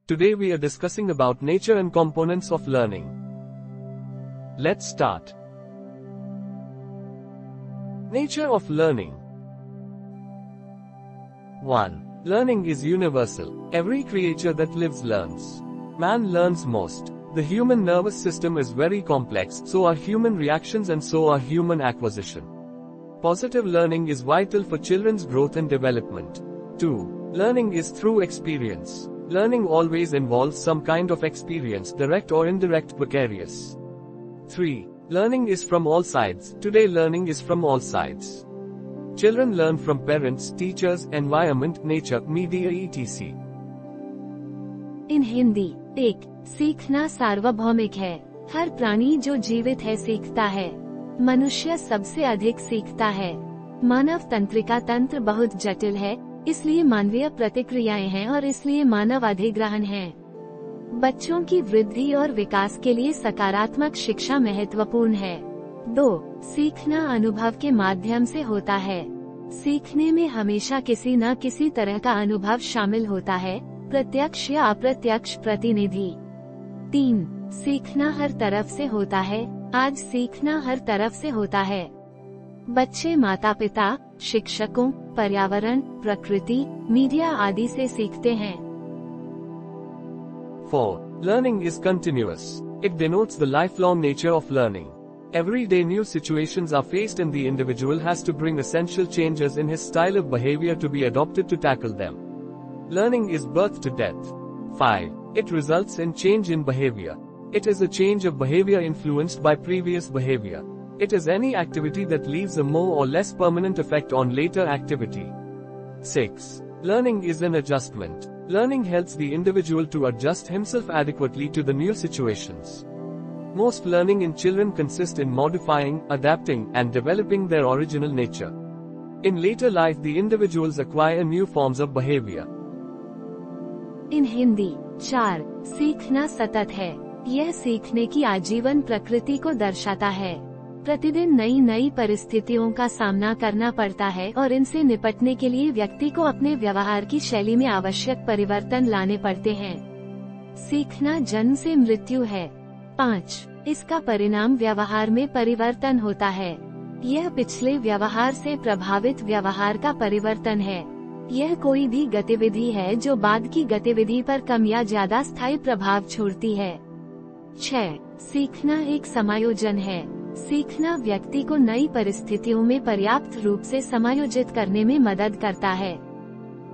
Today we are discussing about nature and components of learning. Let's start. Nature of learning. 1. Learning is universal. Every creature that lives learns. Man learns most. The human nervous system is very complex, so are human reactions and so are human acquisition. Positive learning is vital for children's growth and development. 2. Learning is through experience. Learning always involves some kind of experience, direct or indirect, vicarious. 3. Learning is from all sides. Today learning is from all sides. Children learn from parents, teachers, environment, nature, media etc. इन हिंदी, एक, सीखना सार्वभौमिक है। हर प्राणी जो जीवित है सीखता है। मनुष्य सबसे अधिक सीखता है। मानव तंत्रिका तंत्र बहुत जटिल है, इसलिए मानवीय प्रतिक्रियाएं हैं और इसलिए मानव अधिग्रहण है। बच्चों की वृद्धि और विकास के लिए सकारात्मक शिक्षा महत्वपूर्ण है। 2. सीखना अनुभव के माध्यम से होता है। सीखने में हमेशा किसी न किसी तरह का अनुभव शामिल होता है, प्रत्यक्ष या अप्रत्यक्ष प्रतिनिधि। 3. सीखना हर तरफ से होता है। आज सीखना हर तरफ से होता है। बच्चे माता पिता, शिक्षकों, पर्यावरण, प्रकृति, मीडिया आदि से सीखते हैं। 4. Learning is continuous. It denotes the lifelong nature of learning. Every day new situations are faced and the individual has to bring essential changes in his style of behavior to be adopted to tackle them. Learning is birth to death. 5. It results in change in behavior. It is a change of behavior influenced by previous behavior. It is any activity that leaves a more or less permanent effect on later activity. 6. Learning is an adjustment. Learning helps the individual to adjust himself adequately to the new situations. Most learning in children consists in modifying, adapting, and developing their original nature. In later life the individuals acquire new forms of behavior. इन हिंदी, 4. सीखना सतत है। यह सीखने की आजीवन प्रकृति को दर्शाता है। प्रतिदिन नई नई परिस्थितियों का सामना करना पड़ता है और इनसे निपटने के लिए व्यक्ति को अपने व्यवहार की शैली में आवश्यक परिवर्तन लाने पड़ते हैं। सीखना जन्म से मृत्यु है। 5. इसका परिणाम व्यवहार में परिवर्तन होता है। यह पिछले व्यवहार से प्रभावित व्यवहार का परिवर्तन है। यह कोई भी गतिविधि है जो बाद की गतिविधि पर कम या ज्यादा स्थायी प्रभाव छोड़ती है। 6. सीखना एक समायोजन है। सीखना व्यक्ति को नई परिस्थितियों में पर्याप्त रूप से समायोजित करने में मदद करता है।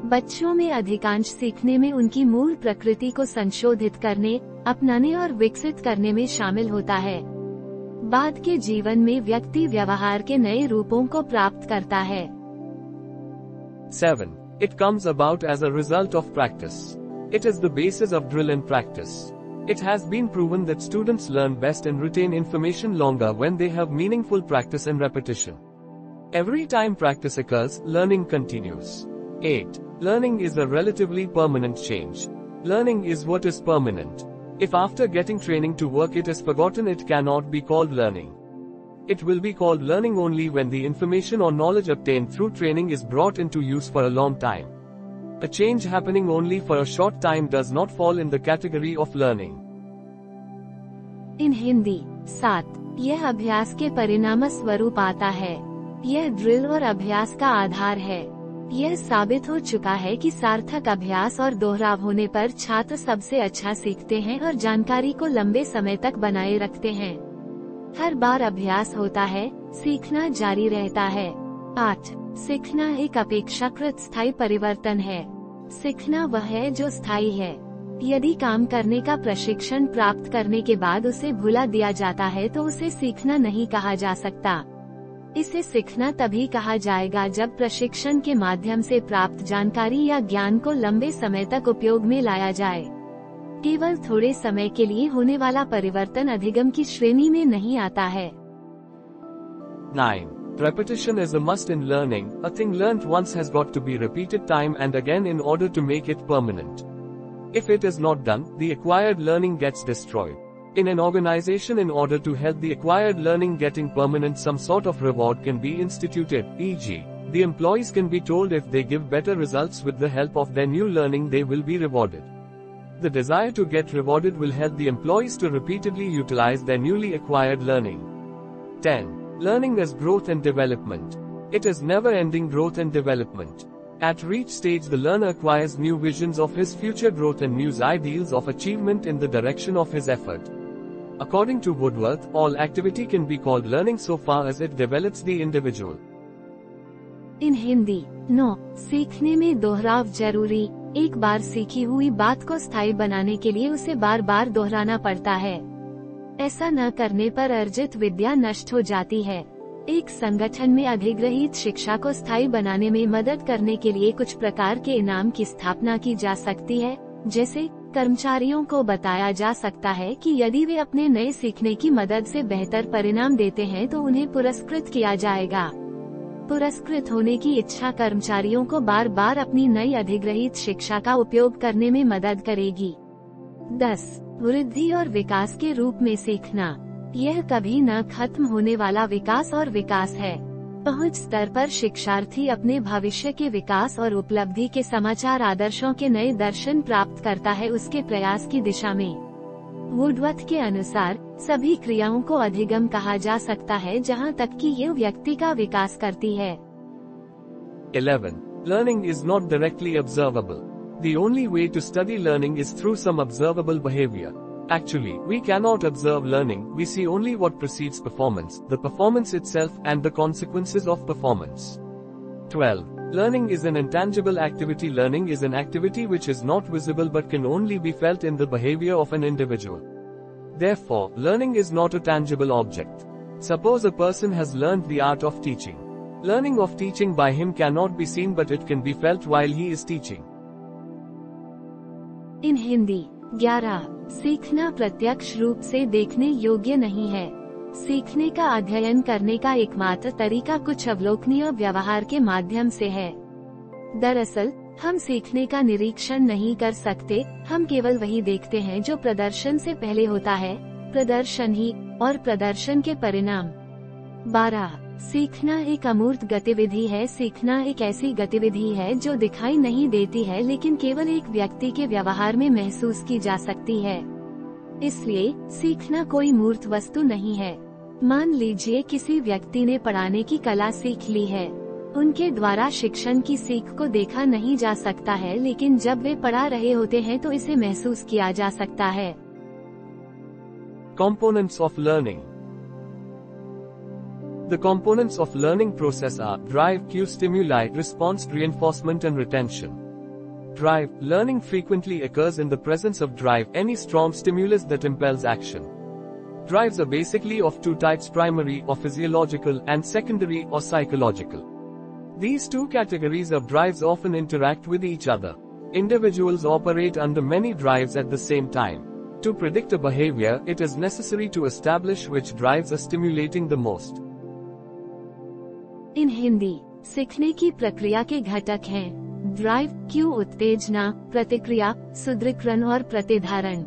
बच्चों में अधिकांश सीखने में उनकी मूल प्रकृति को संशोधित करने, अपनाने और विकसित करने में शामिल होता है। बाद के जीवन में व्यक्ति व्यवहार के नए रूपों को प्राप्त करता है। 7. It comes about as a result of practice. It is the basis of drill and practice. It has been proven that students learn best and retain information longer when they have meaningful practice and repetition. Every time practice occurs, learning continues. 8. Learning is a relatively permanent change. Learning is what is permanent. If after getting training to work it is forgotten, it cannot be called learning. It will be called learning only when the information or knowledge obtained through training is brought into use for a long time. A change happening only for a short time does not fall in the category of learning. इन हिंदी, 7. यह अभ्यास के परिणाम स्वरूप आता है। यह drill और अभ्यास का आधार है। यह साबित हो चुका है कि सार्थक अभ्यास और दोहराव होने पर छात्र सबसे अच्छा सीखते हैं और जानकारी को लंबे समय तक बनाए रखते हैं। हर बार अभ्यास होता है, सीखना जारी रहता है। 8. सीखना एक अपेक्षाकृत स्थायी परिवर्तन है। सीखना वह है जो स्थायी है। यदि काम करने का प्रशिक्षण प्राप्त करने के बाद उसे भुला दिया जाता है तो उसे सीखना नहीं कहा जा सकता। इसे सीखना तभी कहा जाएगा जब प्रशिक्षण के माध्यम से प्राप्त जानकारी या ज्ञान को लंबे समय तक उपयोग में लाया जाए। केवल थोड़े समय के लिए होने वाला परिवर्तन अधिगम की श्रेणी में नहीं आता है। 9. Repetition is a must in learning. A thing learnt once has got to be repeated time and again in order to make it permanent. If it is not done, the acquired learning gets destroyed. In an organization, in order to help the acquired learning getting permanent, some sort of reward can be instituted, e.g., the employees can be told if they give better results with the help of their new learning they will be rewarded. The desire to get rewarded will help the employees to repeatedly utilize their newly acquired learning. 10. Learning as growth and development. It is never-ending growth and development. At each stage the learner acquires new visions of his future growth and new ideals of achievement in the direction of his effort. According to Woodworth, all activity can be called learning so far as it develops the individual. इन हिंदी 9. सीखने में दोहराव जरूरी. एक बार सीखी हुई बात को स्थायी बनाने के लिए उसे बार बार दोहराना पड़ता है. ऐसा न करने पर अर्जित विद्या नष्ट हो जाती है. एक संगठन में अधिग्रहित शिक्षा को स्थायी बनाने में मदद करने के लिए कुछ प्रकार के इनाम की स्थापना की जा सकती है. जैसे कर्मचारियों को बताया जा सकता है कि यदि वे अपने नए सीखने की मदद से बेहतर परिणाम देते हैं तो उन्हें पुरस्कृत किया जाएगा. पुरस्कृत होने की इच्छा कर्मचारियों को बार बार अपनी नई अधिग्रहित शिक्षा का उपयोग करने में मदद करेगी. 10. वृद्धि और विकास के रूप में सीखना. यह कभी न खत्म होने वाला विकास और विकास है. पहुंच स्तर पर शिक्षार्थी अपने भविष्य के विकास और उपलब्धि के समाचार आदर्शों के नए दर्शन प्राप्त करता है उसके प्रयास की दिशा में. वुडवर्थ के अनुसार सभी क्रियाओं को अधिगम कहा जा सकता है जहां तक कि ये व्यक्ति का विकास करती है. 11. Learning is not directly observable. The only way to study learning is through some observable behavior. Actually, we cannot observe learning, we see only what precedes performance, the performance itself, and the consequences of performance. 12. Learning is an intangible activity. Learning is an activity which is not visible but can only be felt in the behavior of an individual. Therefore, learning is not a tangible object. Suppose a person has learned the art of teaching. Learning of teaching by him cannot be seen but it can be felt while he is teaching. In Hindi. 11. सीखना प्रत्यक्ष रूप से देखने योग्य नहीं है. सीखने का अध्ययन करने का एकमात्र तरीका कुछ अवलोकनीय व्यवहार के माध्यम से है. दरअसल हम सीखने का निरीक्षण नहीं कर सकते, हम केवल वही देखते हैं जो प्रदर्शन से पहले होता है, प्रदर्शन ही और प्रदर्शन के परिणाम. 12. सीखना एक अमूर्त गतिविधि है. सीखना एक ऐसी गतिविधि है जो दिखाई नहीं देती है लेकिन केवल एक व्यक्ति के व्यवहार में महसूस की जा सकती है. इसलिए सीखना कोई मूर्त वस्तु नहीं है. मान लीजिए किसी व्यक्ति ने पढ़ाने की कला सीख ली है. उनके द्वारा शिक्षण की सीख को देखा नहीं जा सकता है लेकिन जब वे पढ़ा रहे होते हैं तो इसे महसूस किया जा सकता है. Components of learning. The components of learning process are drive, cue, stimuli, response, reinforcement and retention. Drive. Learning frequently occurs in the presence of drive, any strong stimulus that impels action. Drives are basically of two types: primary or physiological and secondary or psychological. These two categories of drives often interact with each other. Individuals operate under many drives at the same time. To predict a behavior, it is necessary to establish which drives are stimulating the most. इन हिंदी. सीखने की प्रक्रिया के घटक हैं drive, Q उत्तेजना, प्रतिक्रिया, सुदृढ़ीकरण और प्रतिधारण.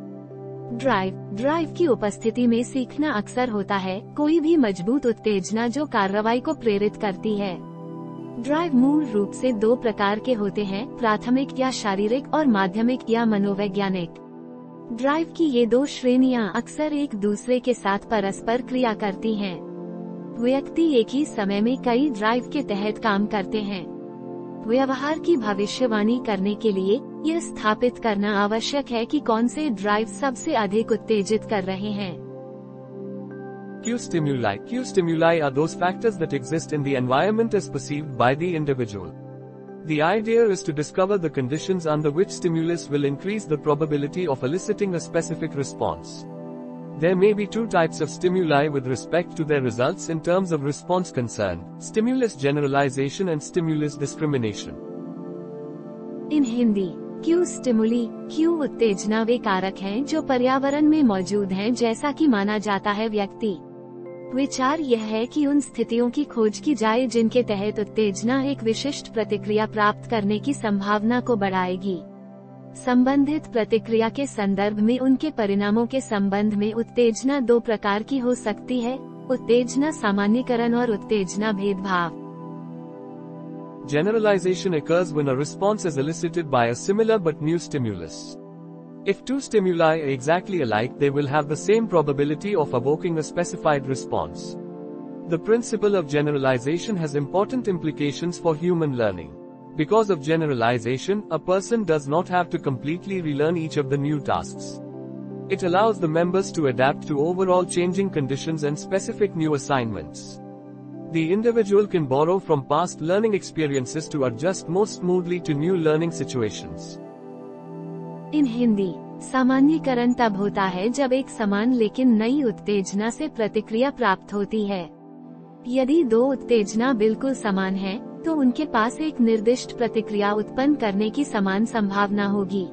ड्राइव की उपस्थिति में सीखना अक्सर होता है, कोई भी मजबूत उत्तेजना जो कार्रवाई को प्रेरित करती है. ड्राइव मूल रूप से दो प्रकार के होते हैं, प्राथमिक या शारीरिक और माध्यमिक या मनोवैज्ञानिक. ड्राइव की ये दो श्रेणियां अक्सर एक दूसरे के साथ परस्पर क्रिया करती हैं. व्यक्ति एक ही समय में कई ड्राइव के तहत काम करते हैं. व्यवहार की भविष्यवाणी करने के लिए यह स्थापित करना आवश्यक है कि कौन से ड्राइव सबसे अधिक उत्तेजित कर रहे हैं. Cue stimuli. Cue stimuli are those factors that exist in the environment as perceived by the individual. The idea is to discover the conditions under which stimulus will increase the probability of eliciting a specific response. There may be two types of stimuli with respect to their results in terms of response concerned: stimulus generalization and stimulus discrimination. In Hindi. Q stimuli. Q उत्तेजना वे कारक हैं जो पर्यावरण में मौजूद हैं जैसा कि माना जाता है व्यक्ति. विचार यह है कि उन स्थितियों की खोज की जाए जिनके तहत उत्तेजना एक विशिष्ट प्रतिक्रिया प्राप्त करने की संभावना को बढ़ाएगी. संबंधित प्रतिक्रिया के संदर्भ में उनके परिणामों के संबंध में उत्तेजना दो प्रकार की हो सकती है: उत्तेजना सामान्यीकरण और उत्तेजना भेदभाव. Generalization occurs when a response is elicited by a similar but new stimulus. If two stimuli are exactly alike, they will have the same probability of evoking a specified response. The principle of generalization has important implications for human learning. Because of generalization, a person does not have to completely relearn each of the new tasks. It allows the members to adapt to overall changing conditions and specific new assignments. The individual can borrow from past learning experiences to adjust more smoothly to new learning situations. In Hindi, सामान्यीकरण तब होता है जब एक समान लेकिन नई उत्तेजना से प्रतिक्रिया प्राप्त होती है। यदि दो उत्तेजना बिल्कुल समान है, तो उनके पास एक निर्दिष्ट प्रतिक्रिया उत्पन्न करने की समान संभावना होगी।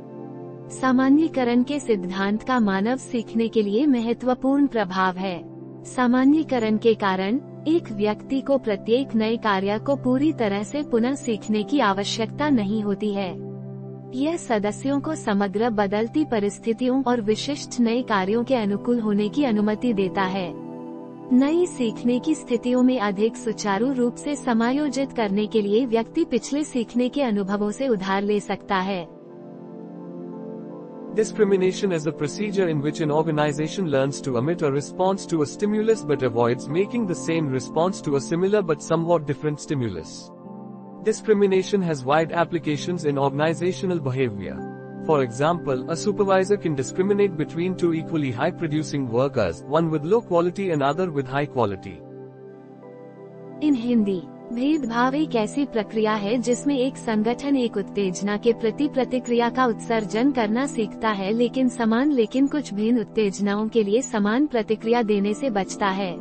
सामान्यीकरण के सिद्धांत का मानव सीखने के लिए महत्वपूर्ण प्रभाव है। सामान्यीकरण के कारण एक व्यक्ति को प्रत्येक नए कार्य को पूरी तरह से पुनः सीखने की आवश्यकता नहीं होती है। यह सदस्यों को समग्र बदलती परिस्थितियों और विशिष्ट नए कार्यों के अनुकूल होने की अनुमति देता है। नई सीखने की स्थितियों में अधिक सुचारू रूप से समायोजित करने के लिए व्यक्ति पिछले सीखने के अनुभवों से उधार ले सकता है। Discrimination is a procedure in which an organization learns to emit a response to a stimulus but avoids making the same response to a similar but somewhat different stimulus. Discrimination has wide applications in organizational behavior. For example, a supervisor can discriminate between two equally high-producing workers, one with low quality and other with high quality. In Hindi, भेदभाव एक ऐसी प्रक्रिया है जिसमें एक संगठन एक उत्तेजना के प्रति प्रतिक्रिया का उत्सर्जन करना सीखता है, लेकिन कुछ भिन्न उत्तेजनाओं के लिए समान प्रतिक्रिया देने से बचता है।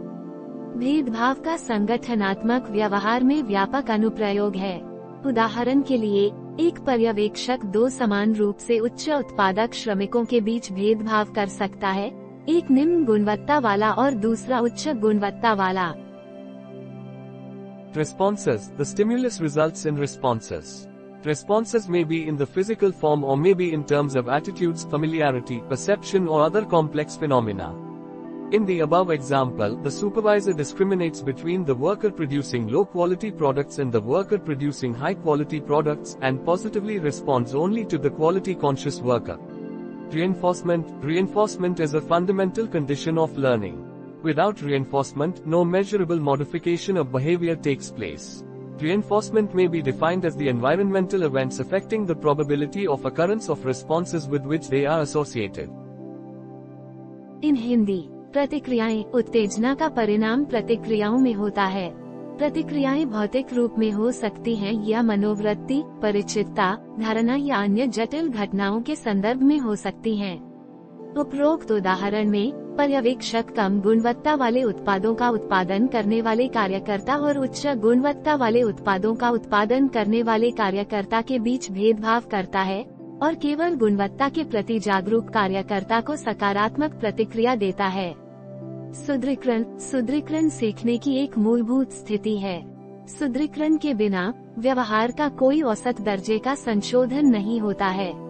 भेदभाव का संगठनात्मक व्यवहार में व्यापक अनुप्रयोग है। उदाहरण के लिए, एक पर्यवेक्षक दो समान रूप से उच्च उत्पादक श्रमिकों के बीच भेदभाव कर सकता है, एक निम्न गुणवत्ता वाला और दूसरा उच्च गुणवत्ता वाला। Responses. The stimulus results in responses. Responses may be in the physical form or may be in terms of attitudes, familiarity, perception or other complex phenomena. In the above example, the supervisor discriminates between the worker producing low-quality products and the worker producing high-quality products, and positively responds only to the quality-conscious worker. Reinforcement. Reinforcement is a fundamental condition of learning. Without reinforcement, no measurable modification of behavior takes place. Reinforcement may be defined as the environmental events affecting the probability of occurrence of responses with which they are associated. In Hindi, प्रतिक्रियाएं उत्तेजना का परिणाम प्रतिक्रियाओं में होता है। प्रतिक्रियाएं भौतिक रूप में हो सकती हैं या मनोवृत्ति, परिचितता, धारणा या अन्य जटिल घटनाओं के संदर्भ में हो सकती हैं। उपरोक्त उदाहरण में, पर्यवेक्षक कम गुणवत्ता वाले उत्पादों का उत्पादन करने वाले कार्यकर्ता और उच्च गुणवत्ता वाले उत्पादों का उत्पादन करने वाले कार्यकर्ता के बीच भेदभाव करता है और केवल गुणवत्ता के प्रति जागरूक कार्यकर्ता को सकारात्मक प्रतिक्रिया देता है। सुदृढीकरण सीखने की एक मूलभूत स्थिति है। सुदृढीकरण के बिना व्यवहार का कोई औसत दर्जे का संशोधन नहीं होता है।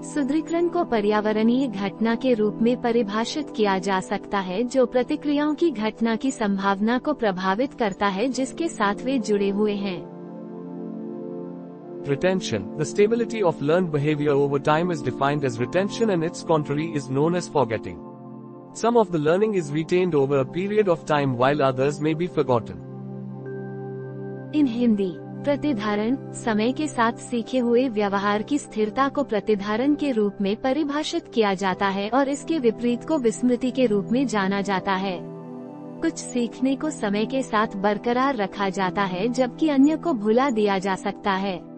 सुदृढीकरण को पर्यावरणीय घटना के रूप में परिभाषित किया जा सकता है जो प्रतिक्रियाओं की घटना की संभावना को प्रभावित करता है जिसके साथ वे जुड़े हुए हैं। Retention. The stability of learned behavior over time is defined as retention and its contrary is known as forgetting. Some of the learning is retained over a period of time while others may be forgotten. In Hindi, प्रतिधारण समय के साथ सीखे हुए व्यवहार की स्थिरता को प्रतिधारण के रूप में परिभाषित किया जाता है और इसके विपरीत को विस्मृति के रूप में जाना जाता है। कुछ सीखने को समय के साथ बरकरार रखा जाता है जबकि अन्य को भुला दिया जा सकता है।